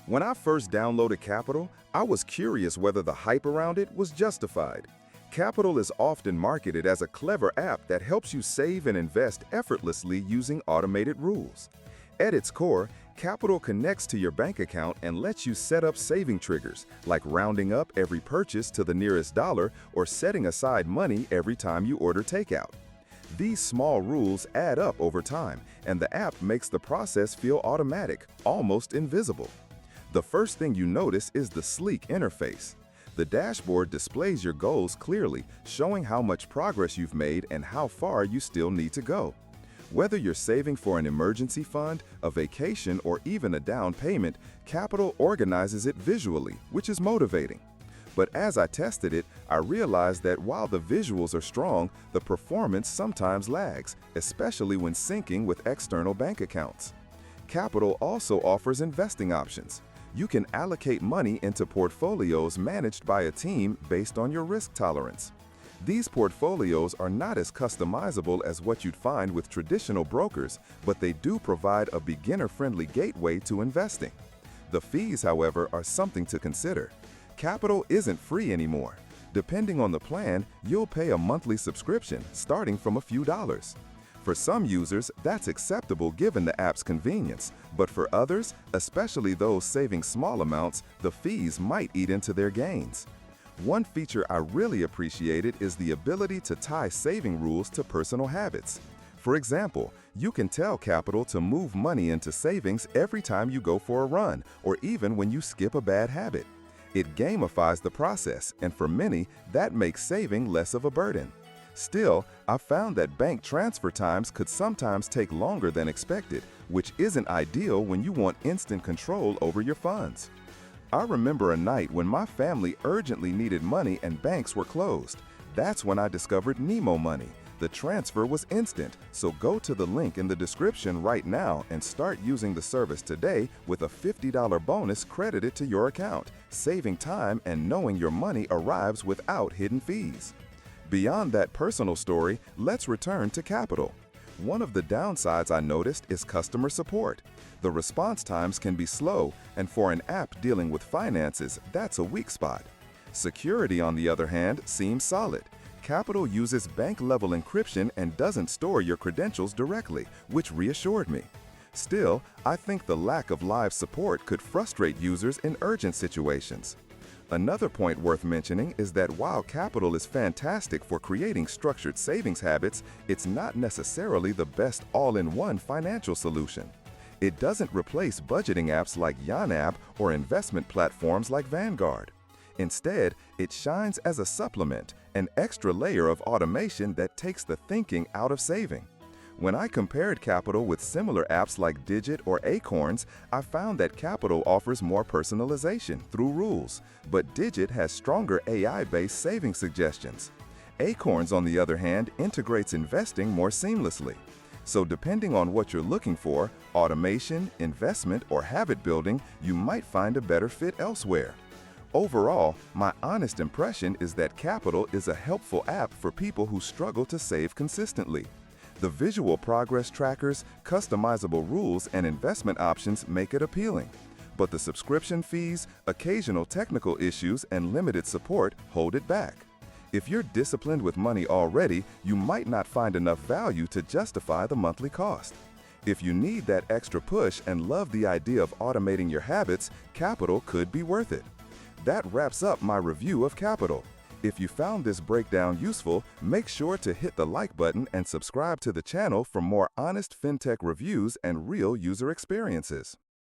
When I first downloaded Qapital, I was curious whether the hype around it was justified. Qapital is often marketed as a clever app that helps you save and invest effortlessly using automated rules. At its core, Qapital connects to your bank account and lets you set up saving triggers, like rounding up every purchase to the nearest dollar or setting aside money every time you order takeout. These small rules add up over time, and the app makes the process feel automatic, almost invisible. The first thing you notice is the sleek interface. The dashboard displays your goals clearly, showing how much progress you've made and how far you still need to go. Whether you're saving for an emergency fund, a vacation, or even a down payment, Qapital organizes it visually, which is motivating. But as I tested it, I realized that while the visuals are strong, the performance sometimes lags, especially when syncing with external bank accounts. Qapital also offers investing options. You can allocate money into portfolios managed by a team based on your risk tolerance. These portfolios are not as customizable as what you'd find with traditional brokers, but they do provide a beginner-friendly gateway to investing. The fees, however, are something to consider. Qapital isn't free anymore. Depending on the plan, you'll pay a monthly subscription starting from a few dollars. For some users, that's acceptable given the app's convenience, but for others, especially those saving small amounts, the fees might eat into their gains. One feature I really appreciated is the ability to tie saving rules to personal habits. For example, you can tell Qapital to move money into savings every time you go for a run, or even when you skip a bad habit. It gamifies the process, and for many, that makes saving less of a burden. Still, I found that bank transfer times could sometimes take longer than expected, which isn't ideal when you want instant control over your funds. I remember a night when my family urgently needed money and banks were closed. That's when I discovered Nemo Money. The transfer was instant, so go to the link in the description right now and start using the service today with a $50 bonus credited to your account, saving time and knowing your money arrives without hidden fees. Beyond that personal story, let's return to Qapital. One of the downsides I noticed is customer support. The response times can be slow, and for an app dealing with finances, that's a weak spot. Security, on the other hand, seems solid. Qapital uses bank-level encryption and doesn't store your credentials directly, which reassured me. Still, I think the lack of live support could frustrate users in urgent situations. Another point worth mentioning is that while Qapital is fantastic for creating structured savings habits, it's not necessarily the best all-in-one financial solution. It doesn't replace budgeting apps like YonApp or investment platforms like Vanguard. Instead, it shines as a supplement, an extra layer of automation that takes the thinking out of saving. When I compared Qapital with similar apps like Digit or Acorns, I found that Qapital offers more personalization through rules, but Digit has stronger AI-based saving suggestions. Acorns, on the other hand, integrates investing more seamlessly. So depending on what you're looking for, automation, investment, or habit building, you might find a better fit elsewhere. Overall, my honest impression is that Qapital is a helpful app for people who struggle to save consistently. The visual progress trackers, customizable rules, and investment options make it appealing. But the subscription fees, occasional technical issues, and limited support hold it back. If you're disciplined with money already, you might not find enough value to justify the monthly cost. If you need that extra push and love the idea of automating your habits, Qapital could be worth it. That wraps up my review of Qapital. If you found this breakdown useful, make sure to hit the like button and subscribe to the channel for more honest fintech reviews and real user experiences.